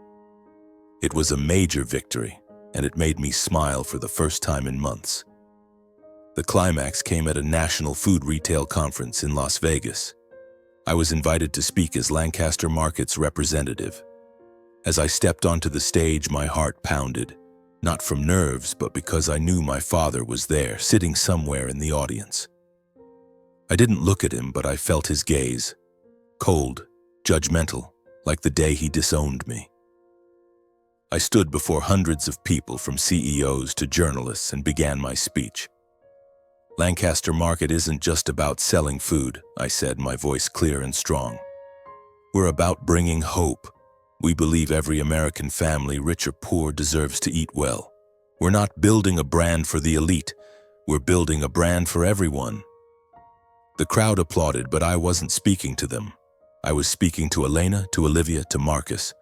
It was a major victory, and it made me smile for the first time in months. The climax came at a national food retail conference in Las Vegas. I was invited to speak as Lancaster Market's representative. As I stepped onto the stage, my heart pounded, not from nerves, but because I knew my father was there, sitting somewhere in the audience. I didn't look at him, but I felt his gaze, cold, judgmental, like the day he disowned me. I stood before hundreds of people, from CEOs to journalists, and began my speech. "Lancaster Market isn't just about selling food," I said, my voice clear and strong. "We're about bringing hope. We believe every American family, rich or poor, deserves to eat well. We're not building a brand for the elite. We're building a brand for everyone." The crowd applauded, but I wasn't speaking to them. I was speaking to Elena, to Olivia, to Marcus.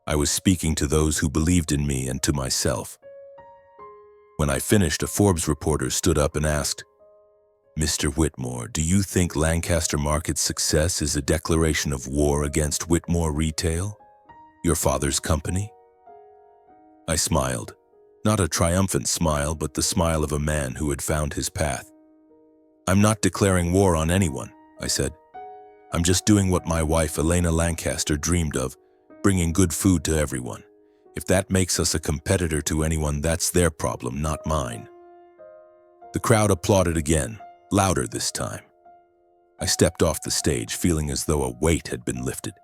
I was speaking to those who believed in me and to myself. When I finished, a Forbes reporter stood up and asked, "Mr. Whitmore, do you think Lancaster Market's success is a declaration of war against Whitmore Retail, your father's company?" I smiled, not a triumphant smile, but the smile of a man who had found his path. "I'm not declaring war on anyone," I said. "I'm just doing what my wife, Elena Lancaster, dreamed of, bringing good food to everyone. If that makes us a competitor to anyone, that's their problem, not mine." The crowd applauded again, louder this time. I stepped off the stage, feeling as though a weight had been lifted.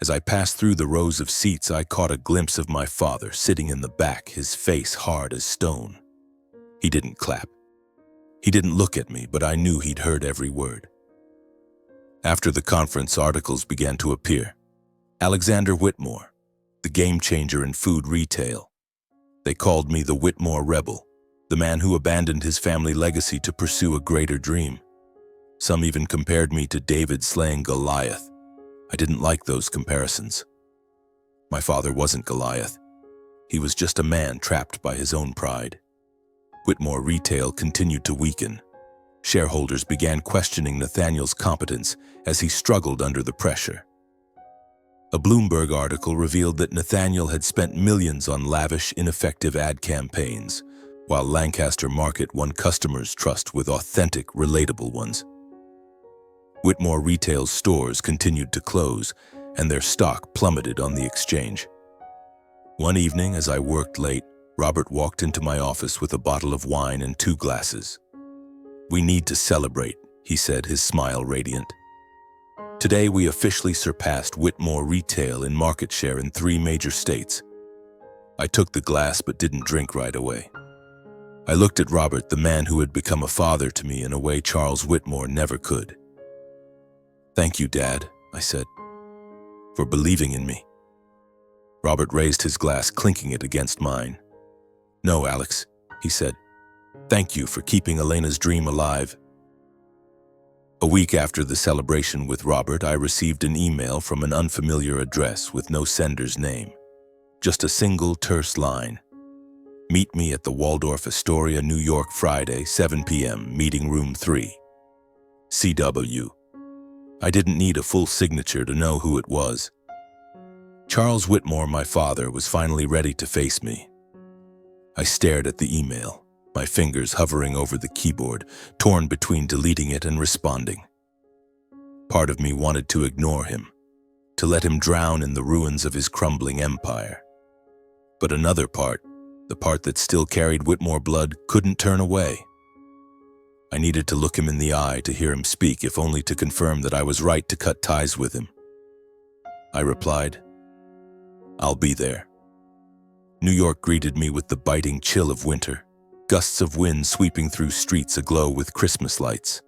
As I passed through the rows of seats, I caught a glimpse of my father sitting in the back, his face hard as stone. He didn't clap. He didn't look at me, but I knew he'd heard every word. After the conference, articles began to appear. Alexander Whitmore, the game changer in food retail. They called me the Whitmore Rebel, the man who abandoned his family legacy to pursue a greater dream. Some even compared me to David slaying Goliath. I didn't like those comparisons. My father wasn't Goliath. He was just a man trapped by his own pride. Whitmore Retail continued to weaken. Shareholders began questioning Nathaniel's competence as he struggled under the pressure. A Bloomberg article revealed that Nathaniel had spent millions on lavish, ineffective ad campaigns, while Lancaster Market won customers' trust with authentic, relatable ones. Whitmore Retail's stores continued to close, and their stock plummeted on the exchange. One evening, as I worked late, Robert walked into my office with a bottle of wine and 2 glasses. "We need to celebrate," he said, his smile radiant. "Today we officially surpassed Whitmore Retail in market share in 3 major states." I took the glass but didn't drink right away. I looked at Robert, the man who had become a father to me in a way Charles Whitmore never could. "Thank you, Dad," I said, "for believing in me." Robert raised his glass, clinking it against mine. "No, Alex," he said. "Thank you for keeping Elena's dream alive." A week after the celebration with Robert, I received an email from an unfamiliar address with no sender's name. Just a single terse line. "Meet me at the Waldorf Astoria, New York, Friday, 7 p.m., meeting room 3. CW. I didn't need a full signature to know who it was. Charles Whitmore, my father, was finally ready to face me. I stared at the email, my fingers hovering over the keyboard, torn between deleting it and responding. Part of me wanted to ignore him, to let him drown in the ruins of his crumbling empire. But another part, the part that still carried Whitmore blood, couldn't turn away. I needed to look him in the eye to hear him speak, if only to confirm that I was right to cut ties with him. I replied, "I'll be there." New York greeted me with the biting chill of winter, gusts of wind sweeping through streets aglow with Christmas lights.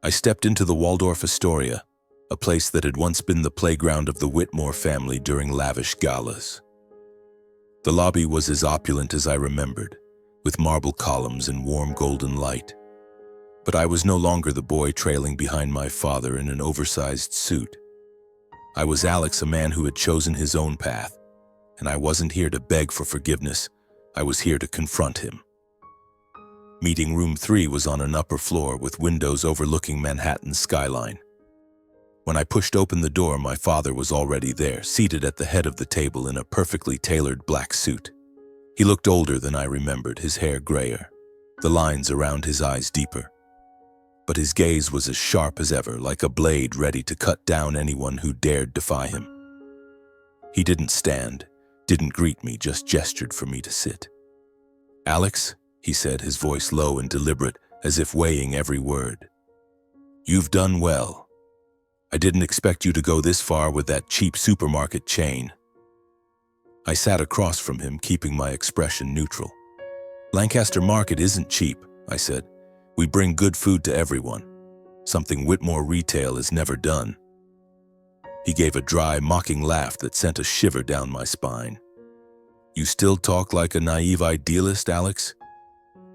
I stepped into the Waldorf Astoria, a place that had once been the playground of the Whitmore family during lavish galas. The lobby was as opulent as I remembered, with marble columns and warm golden light. But I was no longer the boy trailing behind my father in an oversized suit. I was Alex, a man who had chosen his own path, and I wasn't here to beg for forgiveness. I was here to confront him. Meeting room 3 was on an upper floor with windows overlooking Manhattan's skyline. When I pushed open the door, my father was already there, seated at the head of the table in a perfectly tailored black suit. He looked older than I remembered, his hair grayer, the lines around his eyes deeper. But his gaze was as sharp as ever, like a blade ready to cut down anyone who dared defy him. He didn't stand, didn't greet me, just gestured for me to sit. "Alex," he said, his voice low and deliberate, as if weighing every word. "You've done well. I didn't expect you to go this far with that cheap supermarket chain." I sat across from him, keeping my expression neutral. "Lancaster Market isn't cheap," I said. "We bring good food to everyone, something Whitmore Retail has never done." He gave a dry, mocking laugh that sent a shiver down my spine. "You still talk like a naive idealist, Alex?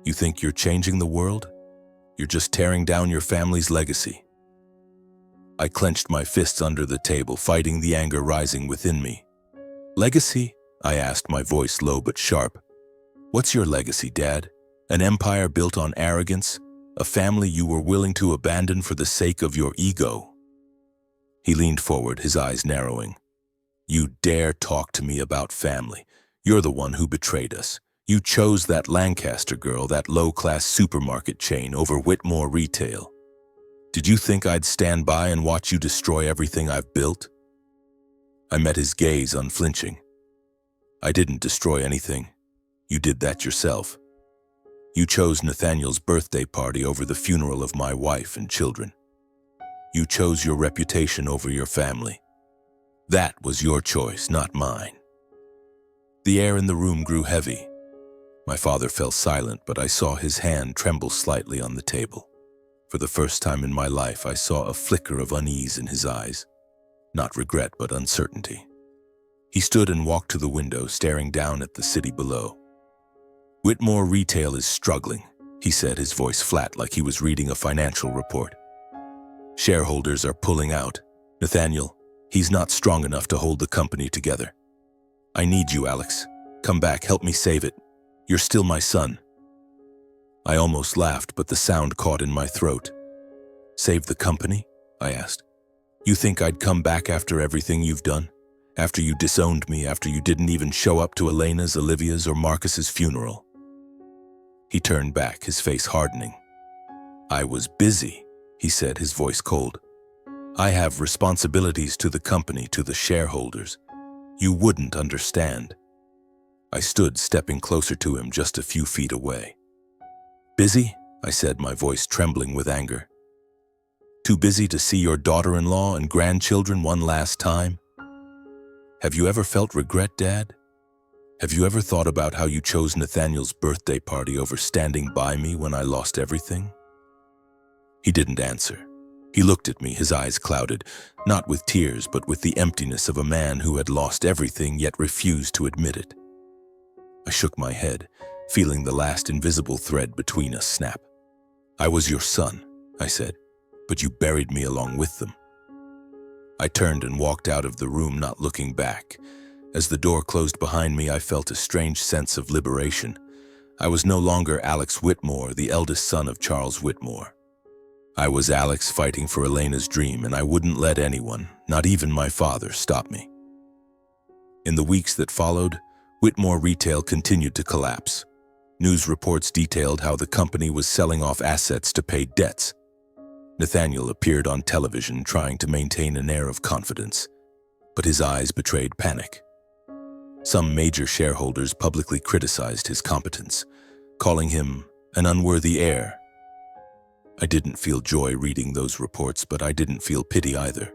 You think you're changing the world? You're just tearing down your family's legacy." I clenched my fists under the table, fighting the anger rising within me. "Legacy?" I asked, my voice low but sharp. "What's your legacy, Dad? An empire built on arrogance? A family you were willing to abandon for the sake of your ego?" He leaned forward, his eyes narrowing. "You dare talk to me about family? You're the one who betrayed us. You chose that Lancaster girl, that low-class supermarket chain, over Whitmore Retail. Did you think I'd stand by and watch you destroy everything I've built?" I met his gaze, unflinching. "I didn't destroy anything. You did that yourself. You chose Nathaniel's birthday party over the funeral of my wife and children. You chose your reputation over your family. That was your choice, not mine." The air in the room grew heavy. My father fell silent, but I saw his hand tremble slightly on the table. For the first time in my life, I saw a flicker of unease in his eyes. Not regret, but uncertainty. He stood and walked to the window, staring down at the city below. "Whitmore Retail is struggling," he said, his voice flat, like he was reading a financial report. "Shareholders are pulling out. Nathaniel, he's not strong enough to hold the company together. I need you, Alex. Come back, help me save it. You're still my son." I almost laughed, but the sound caught in my throat. "Save the company?" I asked. "You think I'd come back after everything you've done? After you disowned me, after you didn't even show up to Elena's, Olivia's, or Marcus's funeral?" He turned back, his face hardening. "I was busy," he said, his voice cold. "I have responsibilities to the company, to the shareholders. You wouldn't understand." I stood, stepping closer to him, just a few feet away. "Busy?" I said, my voice trembling with anger. "Too busy to see your daughter-in-law and grandchildren one last time? Have you ever felt regret, Dad? Have you ever thought about how you chose Nathaniel's birthday party over standing by me when I lost everything?" He didn't answer. He looked at me, his eyes clouded, not with tears, but with the emptiness of a man who had lost everything yet refused to admit it. I shook my head, feeling the last invisible thread between us snap. "I was your son," I said, "but you buried me along with them." I turned and walked out of the room, not looking back. As the door closed behind me, I felt a strange sense of liberation. I was no longer Alex Whitmore, the eldest son of Charles Whitmore. I was Alex fighting for Elena's dream, and I wouldn't let anyone, not even my father, stop me. In the weeks that followed, Whitmore retail continued to collapse. News reports detailed how the company was selling off assets to pay debts. Nathaniel appeared on television trying to maintain an air of confidence, but his eyes betrayed panic. Some major shareholders publicly criticized his competence, calling him an unworthy heir. I didn't feel joy reading those reports, but I didn't feel pity either.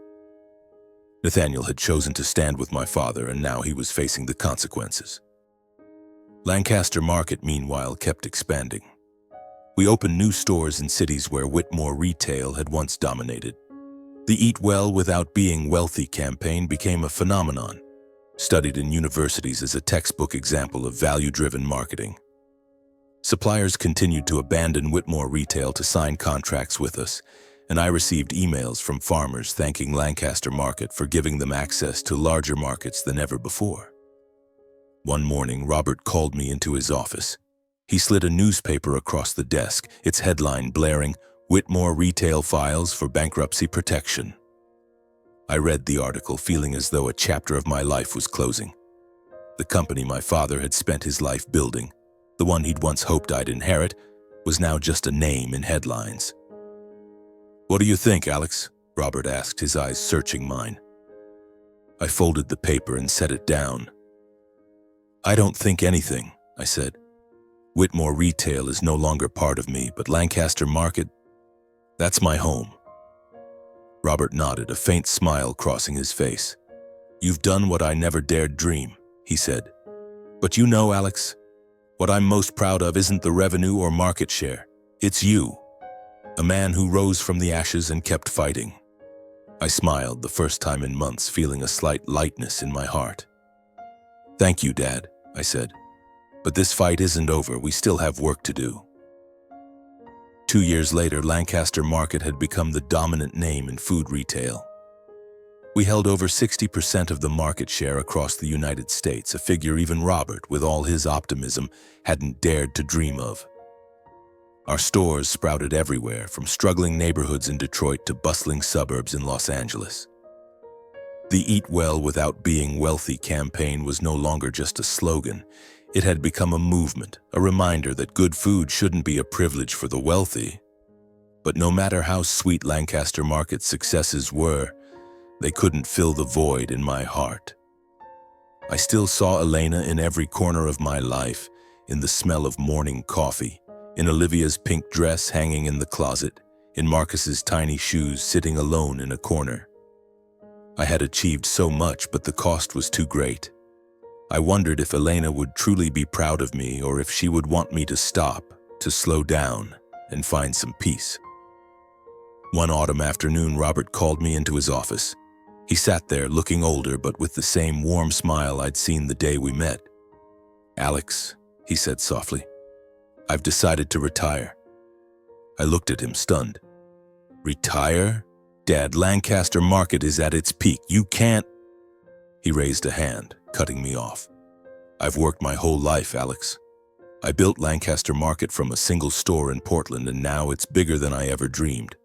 Nathaniel had chosen to stand with my father, and now he was facing the consequences. Lancaster Market, meanwhile, kept expanding. We opened new stores in cities where Whitmore retail had once dominated. The Eat Well Without Being Wealthy campaign became a phenomenon, studied in universities as a textbook example of value-driven marketing. Suppliers continued to abandon Whitmore retail to sign contracts with us, and I received emails from farmers thanking Lancaster Market for giving them access to larger markets than ever before. One morning, Robert called me into his office. He slid a newspaper across the desk, its headline blaring, "Whitmore Retail Files for Bankruptcy Protection." I read the article, feeling as though a chapter of my life was closing. The company my father had spent his life building, the one he'd once hoped I'd inherit, was now just a name in headlines. "What do you think, Alex?" Robert asked, his eyes searching mine. I folded the paper and set it down. "I don't think anything," I said. "Whitmore retail is no longer part of me, but Lancaster Market, that's my home." Robert nodded, a faint smile crossing his face. "You've done what I never dared dream," he said. "But you know, Alex, what I'm most proud of isn't the revenue or market share. It's you, a man who rose from the ashes and kept fighting." I smiled, the first time in months, feeling a slight lightness in my heart. "Thank you, Dad," I said. "But this fight isn't over. We still have work to do." 2 years later, Lancaster Market had become the dominant name in food retail. We held over 60% of the market share across the United States, a figure even Robert, with all his optimism, hadn't dared to dream of. Our stores sprouted everywhere, from struggling neighborhoods in Detroit to bustling suburbs in Los Angeles. The Eat Well Without Being Wealthy campaign was no longer just a slogan. It had become a movement, a reminder that good food shouldn't be a privilege for the wealthy. But no matter how sweet Lancaster Market's successes were, they couldn't fill the void in my heart. I still saw Elena in every corner of my life, in the smell of morning coffee, in Olivia's pink dress hanging in the closet, in Marcus's tiny shoes sitting alone in a corner. I had achieved so much, but the cost was too great. I wondered if Elena would truly be proud of me, or if she would want me to stop, to slow down, and find some peace. One autumn afternoon, Robert called me into his office. He sat there, looking older, but with the same warm smile I'd seen the day we met. "Alex," he said softly, "I've decided to retire." I looked at him, stunned. "Retire? Dad, Lancaster Market is at its peak. You can't—" He raised a hand, cutting me off. "I've worked my whole life, Alex. I built Lancaster Market from a single store in Portland, and now it's bigger than I ever dreamed.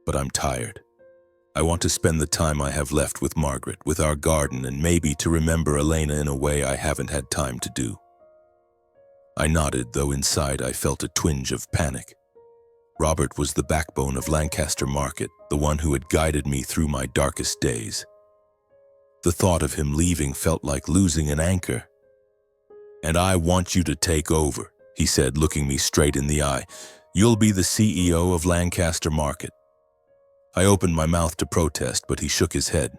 But I'm tired. I want to spend the time I have left with Margaret, with our garden, and maybe to remember Elena in a way I haven't had time to do." I nodded, though inside I felt a twinge of panic. Robert was the backbone of Lancaster Market, the one who had guided me through my darkest days. The thought of him leaving felt like losing an anchor. "And I want you to take over," he said, looking me straight in the eye. "You'll be the CEO of Lancaster Market." I opened my mouth to protest, but he shook his head.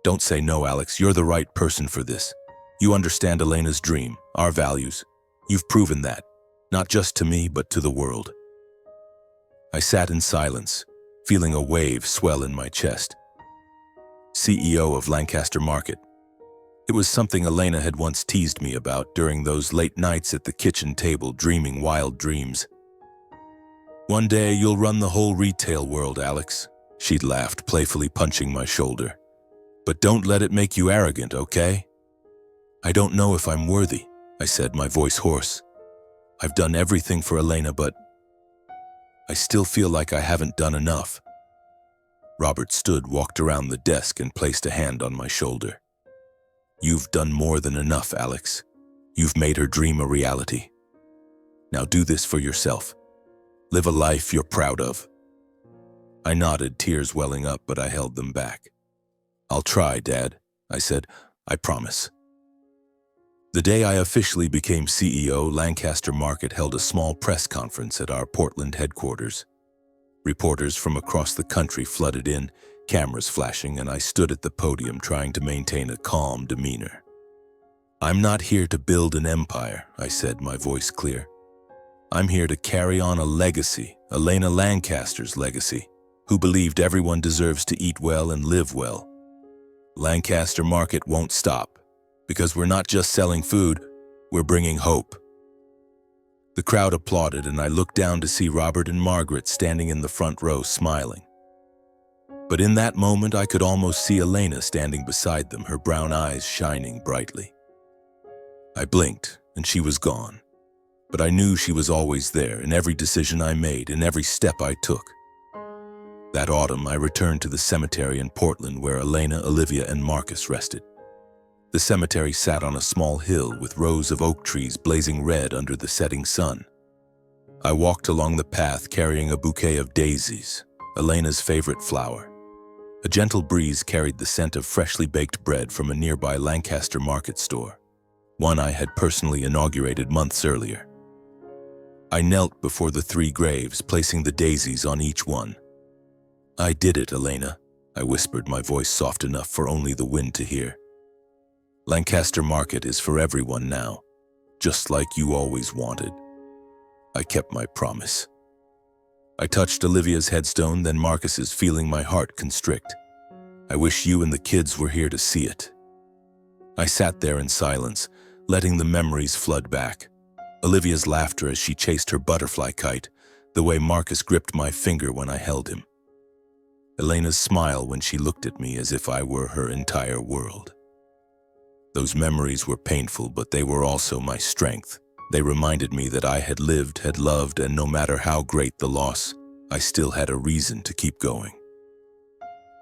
"Don't say no, Alex. You're the right person for this. You understand Elena's dream, our values. You've proven that, not just to me, but to the world." I sat in silence, feeling a wave swell in my chest. CEO of Lancaster Market. It was something Elena had once teased me about during those late nights at the kitchen table dreaming wild dreams. "One day you'll run the whole retail world, Alex," she'd laughed, playfully punching my shoulder. "But don't let it make you arrogant, okay?" "I don't know if I'm worthy," I said, my voice hoarse. "I've done everything for Elena, but I still feel like I haven't done enough." Robert stood, walked around the desk, and placed a hand on my shoulder. "You've done more than enough, Alex. You've made her dream a reality. Now do this for yourself. Live a life you're proud of." I nodded, tears welling up, but I held them back. "I'll try, Dad," I said. "I promise." The day I officially became CEO, Lancaster Market held a small press conference at our Portland headquarters. Reporters from across the country flooded in, cameras flashing, and I stood at the podium trying to maintain a calm demeanor. "I'm not here to build an empire," I said, my voice clear. "I'm here to carry on a legacy, Elena Lancaster's legacy, who believed everyone deserves to eat well and live well. Lancaster Market won't stop, because we're not just selling food, we're bringing hope." The crowd applauded, and I looked down to see Robert and Margaret standing in the front row smiling. But in that moment, I could almost see Elena standing beside them, her brown eyes shining brightly. I blinked, and she was gone. But I knew she was always there, in every decision I made, in every step I took. That autumn, I returned to the cemetery in Portland where Elena, Olivia, and Marcus rested. The cemetery sat on a small hill with rows of oak trees blazing red under the setting sun. I walked along the path carrying a bouquet of daisies, Elena's favorite flower. A gentle breeze carried the scent of freshly baked bread from a nearby Lancaster Market store, one I had personally inaugurated months earlier. I knelt before the 3 graves, placing the daisies on each one. "I did it, Elena," I whispered, my voice soft enough for only the wind to hear. "Lancaster Market is for everyone now, just like you always wanted." I kept my promise. I touched Olivia's headstone, then Marcus's, feeling my heart constrict. "I wish you and the kids were here to see it." I sat there in silence, letting the memories flood back. Olivia's laughter as she chased her butterfly kite, the way Marcus gripped my finger when I held him. Elena's smile when she looked at me as if I were her entire world. Those memories were painful, but they were also my strength. They reminded me that I had lived, had loved, and no matter how great the loss, I still had a reason to keep going.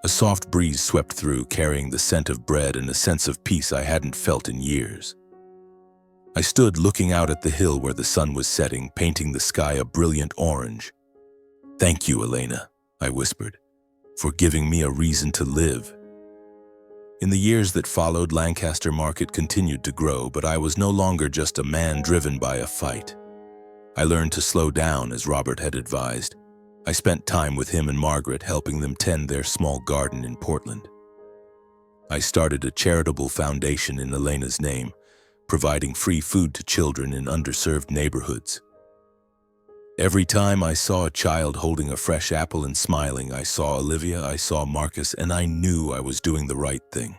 A soft breeze swept through, carrying the scent of bread and a sense of peace I hadn't felt in years. I stood looking out at the hill where the sun was setting, painting the sky a brilliant orange. "Thank you, Elena," I whispered, "for giving me a reason to live." In the years that followed, Lancaster Market continued to grow, but I was no longer just a man driven by a fight. I learned to slow down, as Robert had advised. I spent time with him and Margaret, helping them tend their small garden in Portland. I started a charitable foundation in Elena's name, providing free food to children in underserved neighborhoods. Every time I saw a child holding a fresh apple and smiling, I saw Olivia, I saw Marcus, and I knew I was doing the right thing.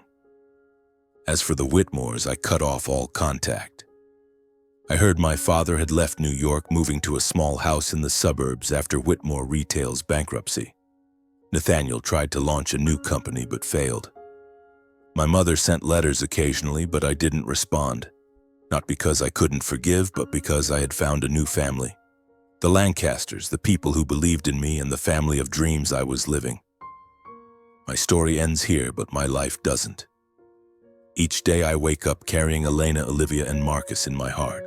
As for the Whitmores, I cut off all contact. I heard my father had left New York, moving to a small house in the suburbs after Whitmore Retail's bankruptcy. Nathaniel tried to launch a new company but failed. My mother sent letters occasionally, but I didn't respond. Not because I couldn't forgive, but because I had found a new family. The Lancasters, the people who believed in me and the family of dreams I was living. My story ends here, but my life doesn't. Each day I wake up carrying Elena, Olivia, and Marcus in my heart.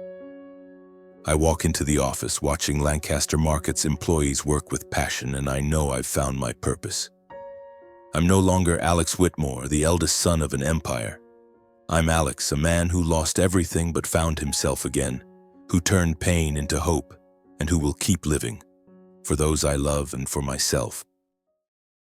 I walk into the office watching Lancaster Market's employees work with passion, and I know I've found my purpose. I'm no longer Alex Whitmore, the eldest son of an empire. I'm Alex, a man who lost everything but found himself again, who turned pain into hope, and who will keep living, for those I love and for myself.